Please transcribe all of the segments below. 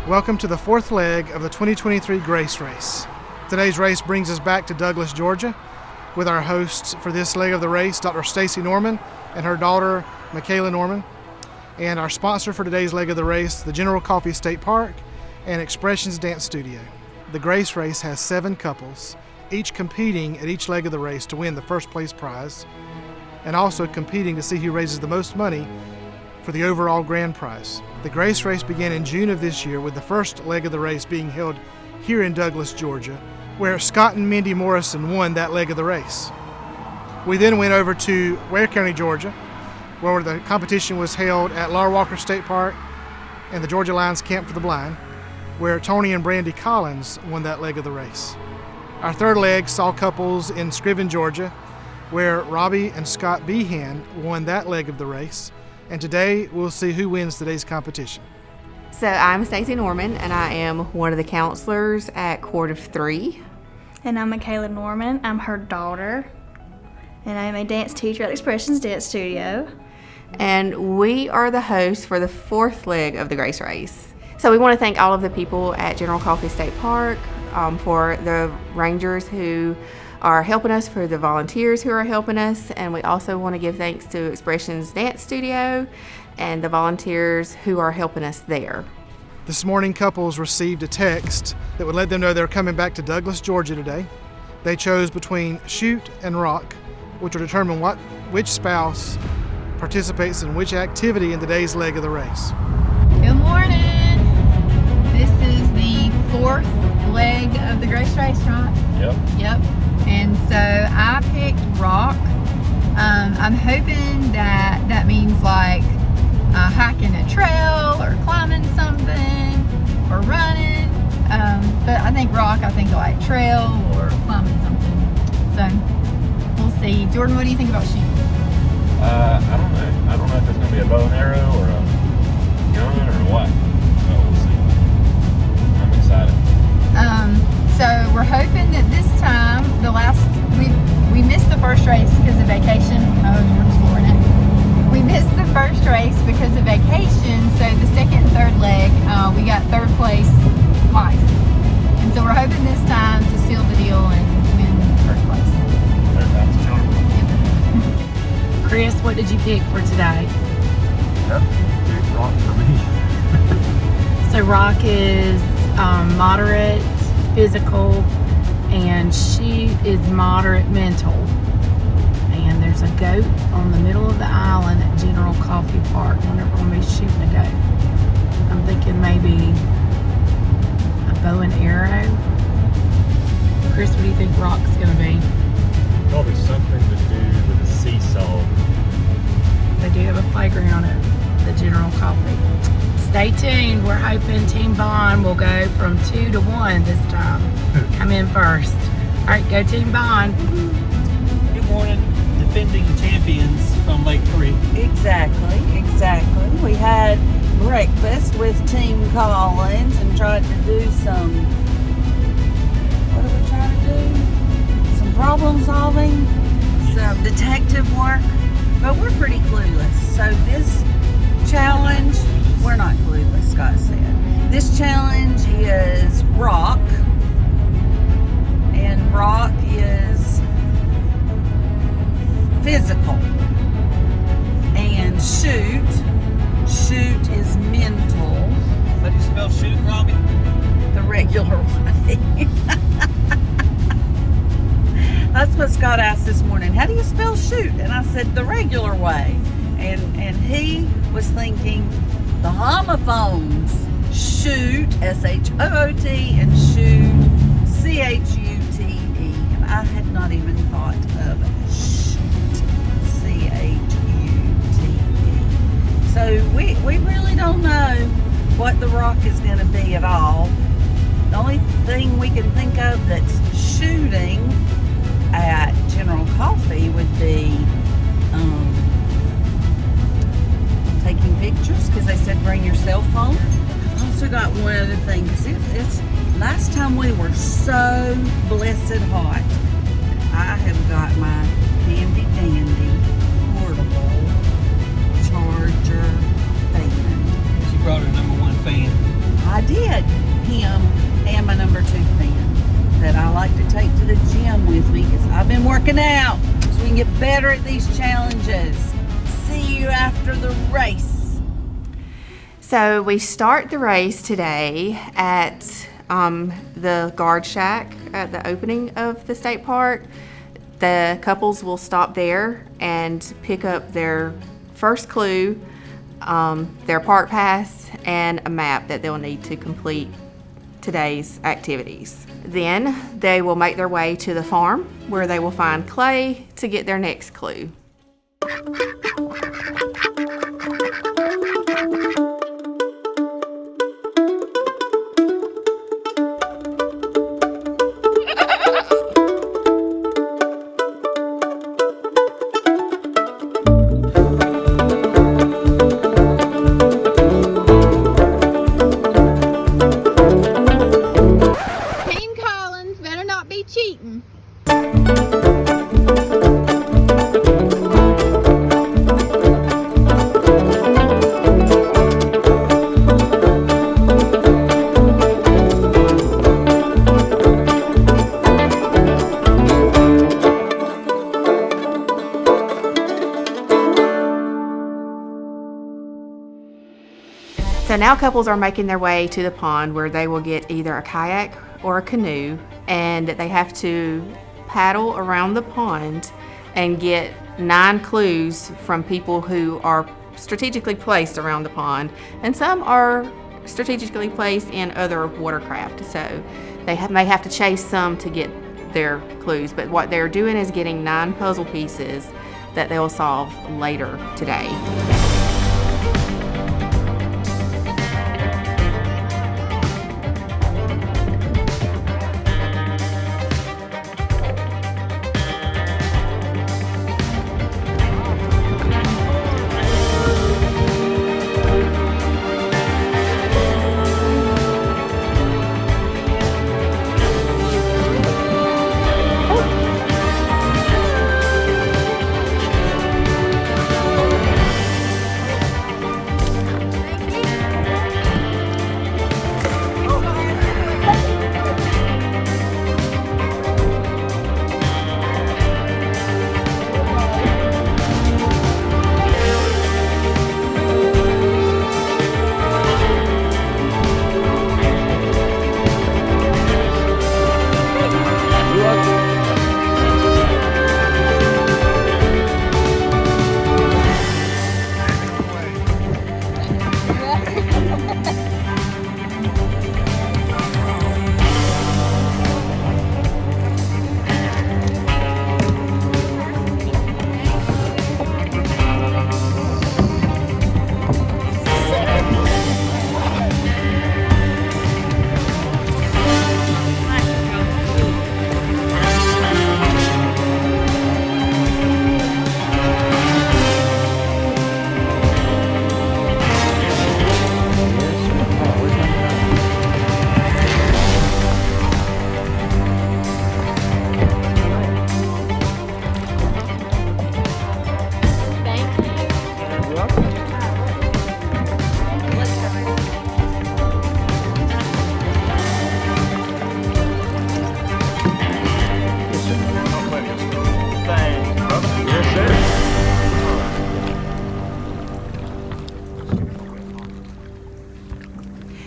Welcome to the fourth leg of the 2023 Grace Race. Today's race brings us back to Douglas, Georgia, with our hosts for this leg of the race, Dr. Stacy Norman and her daughter, Michaela Norman, and our sponsor for today's leg of the race, the General Coffee State Park and Expressions Dance Studio. The Grace Race has 7 couples, each competing at each leg of the race to win the first place prize, and also competing to see who raises the most money for the overall grand prize. The Grace Race began in June of this year, with the first leg of the race being held here in Douglas, Georgia, where Scott and Mindy Morrison won that leg of the race. We then went over to Ware County, Georgia, where the competition was held at Laura Walker State Park and the Georgia Lions Camp for the Blind, where Tony and Brandy Collins won that leg of the race. Our third leg saw couples in Scriven, Georgia, where Robbie and Scott Behan won that leg of the race. And today we'll see who wins today's competition. So I'm Stacy Norman, and I am one of the counselors at Court of Three. And I'm Michaela Norman. I'm her daughter, and I'm a dance teacher at Expressions Dance Studio. And we are the hosts for the fourth leg of the Grace Race. So we want to thank all of the people at General Coffee State Park, for the rangers who are helping us, for the volunteers who are helping us, and we also want to give thanks to Expressions Dance Studio and the volunteers who are helping us there. This morning, couples received a text that would let them know they're coming back to Douglas, Georgia today. They chose between shoot and rock, which will determine which spouse participates in which activity in today's leg of the race. Good morning. This is the fourth leg of the Grace Race, right? Yep. And so I picked rock. I'm hoping that means like hiking a trail or climbing something or running. But I think rock, I think like trail or climbing something. So we'll see. Jordan, what do you think about shooting? I don't know. I don't know if it's going to be a bow and arrow or a gun or what. So we'll see. I'm excited. So we're hoping that this time, we missed the first race because of vacation. Oh, Jordan's flooring it. We missed the first race because of vacation, so the second and third leg, we got third place twice. And so we're hoping this time to seal the deal and win first place. Third time's a charm. Chris, what did you pick for today? Yep, pick rock for me. So rock is moderate physical, and she is moderate mental. And there's a goat on the middle of the island at General Coffee Park. I wonder if we're going to be shooting a goat. I'm thinking maybe a bow and arrow. Chris, what do you think rock's going to be? Probably something to do with a seesaw. They do have a playground at the General Coffee. Stay tuned. We're hoping Team Bond will go from 2 to 1 this time. Come in first. All right, go Team Bond. Good morning, defending champions from Lake Creek. Exactly. We had breakfast with Team Collins and tried to do what did we try to do? Some problem solving, some detective work, but we're pretty clueless. So this challenge, we're not clueless, Scott said. This challenge is rock, and rock is physical, and shoot is mental. How do you spell shoot, Robbie? The regular way. That's what Scott asked this morning. How do you spell shoot? And I said the regular way. And he was thinking the homophones, shoot, S-H-O-O-T, and shoot, C-H-U-T-E. And I had not even thought of shoot, C-H-U-T-E. So we really don't know what the rock is going to be at all. The only thing we can think of that's shooting at General Coffee would be taking pictures, because they said bring your cell phone. I've also got one other thing, because it's last time we were so blessed hot. I have got my handy dandy portable charger fan. She brought her #1 fan. I did. like to take to the gym with me because I've been working out so we can get better at these challenges. See you after the race. So we start the race today at the guard shack at the opening of the state park. The couples will stop there and pick up their first clue, their park pass, and a map that they'll need to complete today's activities. Then they will make their way to the farm where they will find Clay to get their next clue. Team Collins better not be cheating. So now couples are making their way to the pond where they will get either a kayak or a canoe, and they have to paddle around the pond and get 9 clues from people who are strategically placed around the pond, and some are strategically placed in other watercraft. So they may have to chase some to get their clues, but what they're doing is getting 9 puzzle pieces that they'll solve later today.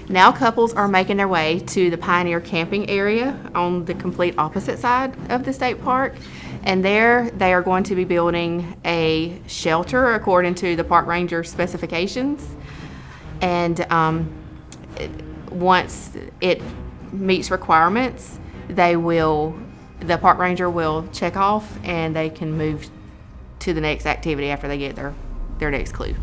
Now couples are making their way to the Pioneer camping area on the complete opposite side of the state park. And there they are going to be building a shelter according to the park ranger specifications. And once it meets requirements, the park ranger will check off and they can move to the next activity after they get their next clue.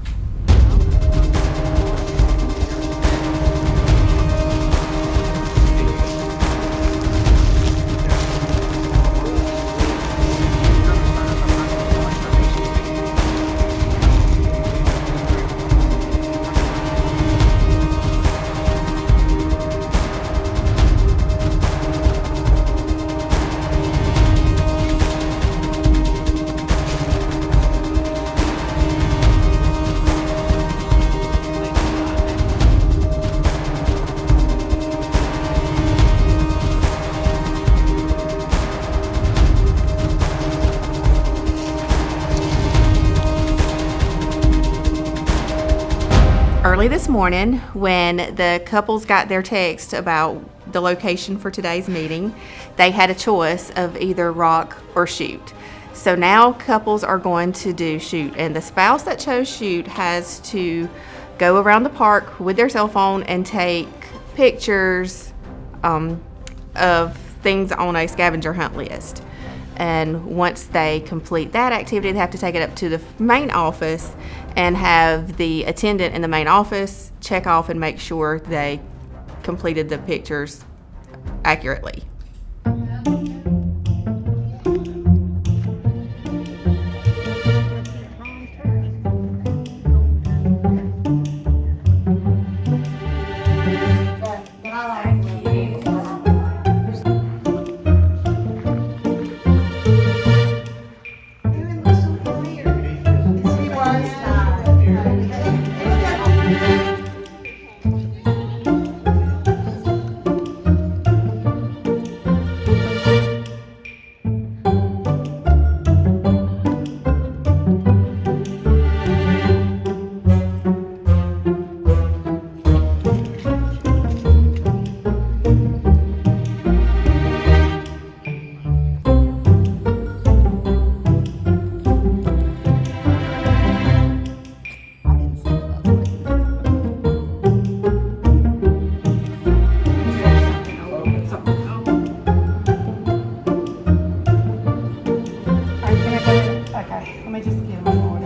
early this morning when the couples got their text about the location for today's meeting. They had a choice of either rock or shoot. So now couples are going to do shoot, and the spouse that chose shoot has to go around the park with their cell phone and take pictures of things on a scavenger hunt list. And once they complete that activity, they have to take it up to the main office and have the attendant in the main office check off and make sure they completed the pictures accurately.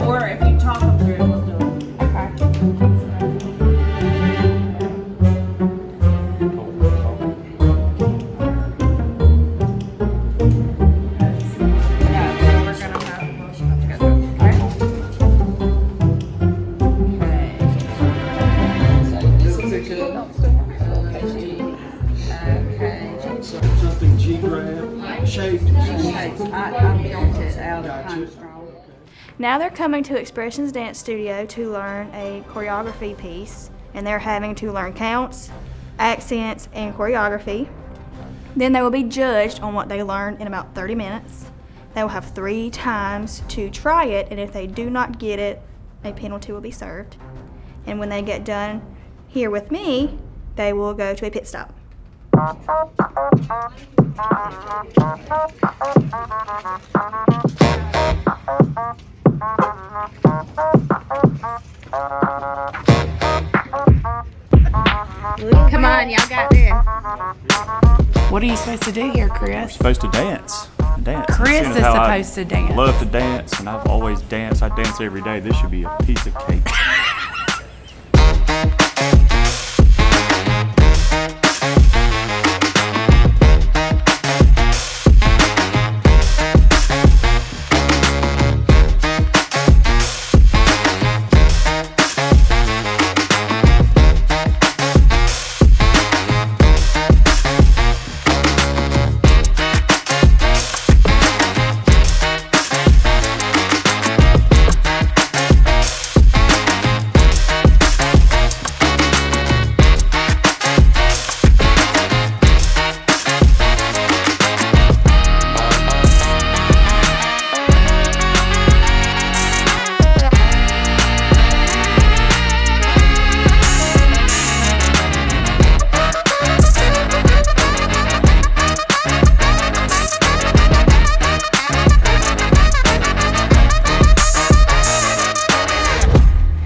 Or if you talk them through it, we'll do it. Yeah, so we're gonna have a motion to go through. Okay. So this is okay. Something G-grab shaped. I built it out of Gotcha. pine straw. Now they're coming to Expressions Dance Studio to learn a choreography piece, and they're having to learn counts, accents, and choreography. Then they will be judged on what they learned in about 30 minutes. They will have 3 times to try it, and if they do not get it, a penalty will be served. And when they get done here with me, they will go to a pit stop. Come on, y'all got this. What are you supposed to do here, Chris? Supposed to dance. Chris Seeing is how supposed to dance. I love to dance, and I've always danced. I dance every day. This should be a piece of cake.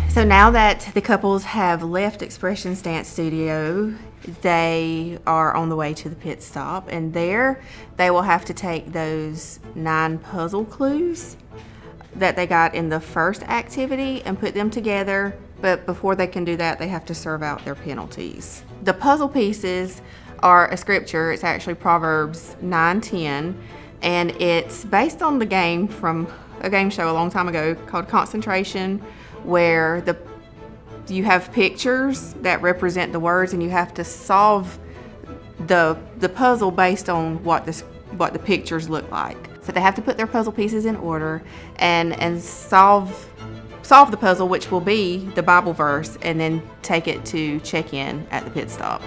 So now that the couples have left Expressions Dance Studio, they are on the way to the pit stop, and there they will have to take those 9 puzzle clues that they got in the first activity and put them together. But before they can do that, they have to serve out their penalties. The puzzle pieces are a scripture. It's actually Proverbs 9:10, and it's based on the game from a game show a long time ago called Concentration, where you have pictures that represent the words, and you have to solve the puzzle based on what the pictures look like. So they have to put their puzzle pieces in order and solve the puzzle, which will be the Bible verse, and then take it to check in at the pit stop.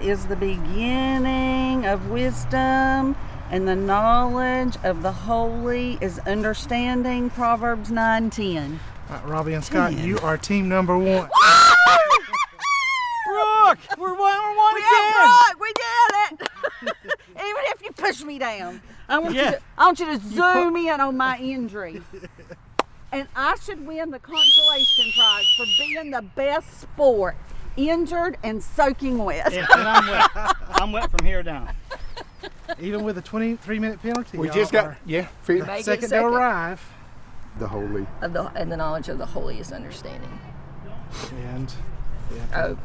is the beginning of wisdom, and the knowledge of the holy is understanding. Proverbs 9:10. All right, Robbie and Scott, you are team number 1. Brooke, we're one We again. got Brooke, we did it. Even if you push me down, I want you to zoom in on my injury. And I should win the consolation prize for being the best sport, injured and soaking wet. Yeah, and I'm wet. I'm wet from here down. Even with a 23-minute penalty, We y'all just got, are second to arrive. the holy. And the knowledge of the holy is understanding. And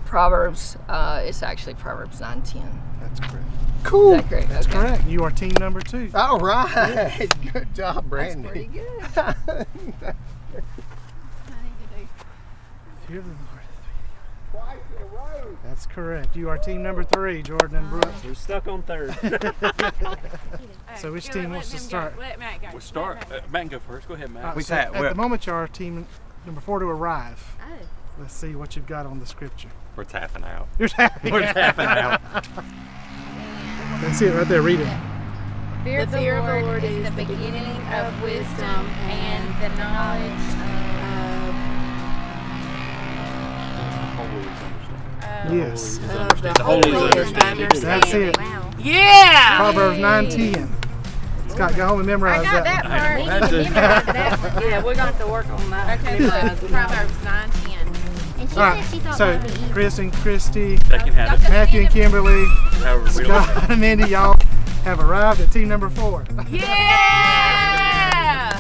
Proverbs, it's actually Proverbs 9:10. that's correct. Cool. Is that correct? That's Okay. correct. You are team number 2. All right. Good job, Brandy. That's pretty good. Fear the Lord. That's correct. You are team number 3, Jordan and Brooks. We're stuck on third. So which team wants to start? Let Matt go. We'll start. Matt can go first. Go ahead, Matt. So at the moment, you are team number 4 to arrive. Oh. Let's see what you've got on the scripture. We're tapping out. You're tapping. We're tapping out. Let's see it right there. Read it. The fear of the Lord is the beginning of wisdom and the knowledge Yes. The holy is understanding. That's it. Yeah! Proverbs 9:10. Scott, go home and memorize I got that. that part. That's it. Yeah, we're going to have to work on that. Okay, so Proverbs 9:10. And she All right. said she thought So that would be easy. Chris and Christy, They can have it. Matthew and Kimberly, However we don't. Scott and Mindy, y'all have arrived at team number 4. Yeah!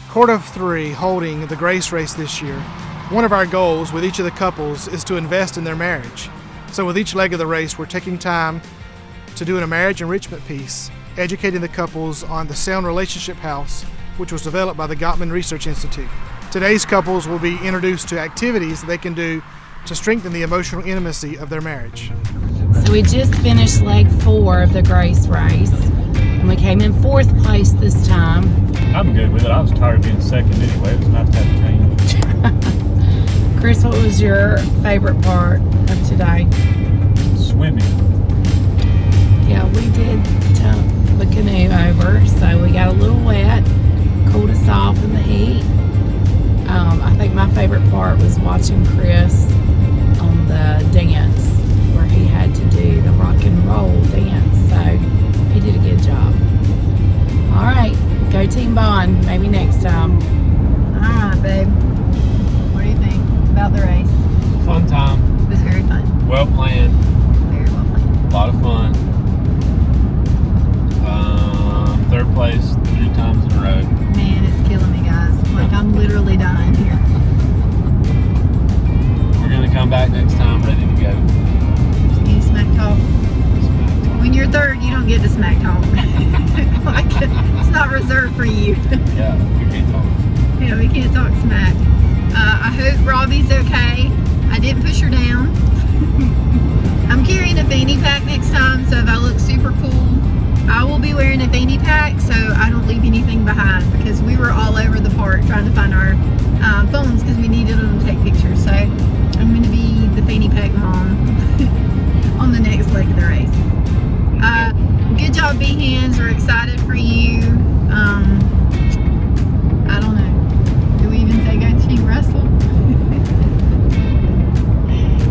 Court of 3 holding the Grace Race this year. One of our goals with each of the couples is to invest in their marriage. So with each leg of the race, we're taking time to do a marriage enrichment piece, educating the couples on the Sound Relationship House, which was developed by the Gottman Research Institute. Today's couples will be introduced to activities they can do to strengthen the emotional intimacy of their marriage. So we just finished leg 4 of the Grace Race, and we came in 4th place this time. I'm good with it. I was tired of being second anyway. It was nice to have a change. Chris, what was your favorite part of today? Swimming. Yeah, we did tump the canoe over, so we got a little wet, cooled us off in the heat. I think my favorite part was watching Chris on the dance, where he had to do the rock and roll dance, so he did a good job. All right, go Team Bond, maybe next time. All right, babe. What do you think about the race? Fun time. It was very fun. Well planned. Very well planned. A lot of fun. 3rd place 3 times in a row. Man, it's killing me, guys. Like, I'm literally dying here. We're gonna come back next time ready to go. Any smack talk? When you're 3rd, you don't get to smack talk. Like, it's not reserved for you. Yeah, we can't talk. Yeah, we can't talk smack. I hope Robbie's okay. I didn't push her down. I'm carrying a fanny pack next time, so if I look super cool, I will be wearing a fanny pack so I don't leave anything behind, because we were all over the park trying to find our phones because we needed them to take pictures. So I'm going to be the fanny pack mom on the next leg of the race. Good job, B-Hands. We're excited for you. I don't know. Do we even say go Team Russell?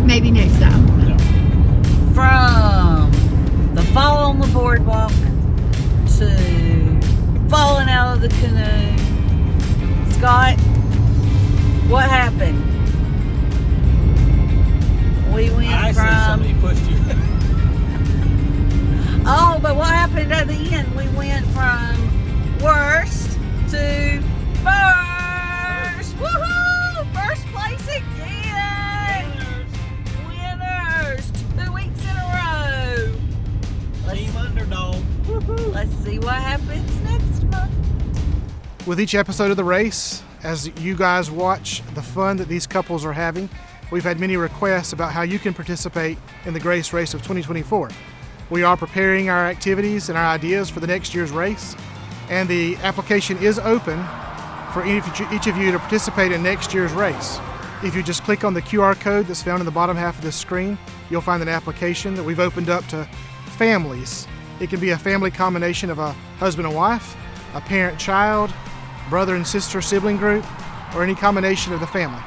Maybe next time. From the fall on the boardwalk to falling out of the canoe. Scott, what happened? We went from... somebody pushed you. Oh, but what happened at the end? We went from worst to first. Woohoo! First place again. Winners. 2 weeks in a row. Team underdog. Let's see what happens next month. With each episode of the race, as you guys watch the fun that these couples are having, we've had many requests about how you can participate in the Grace Race of 2024. We are preparing our activities and our ideas for the next year's race, and the application is open for each of you to participate in next year's race. If you just click on the QR code that's found in the bottom half of this screen, you'll find an application that we've opened up to families. It can be a family combination of a husband and wife, a parent-child, brother and sister sibling group, or any combination of the family.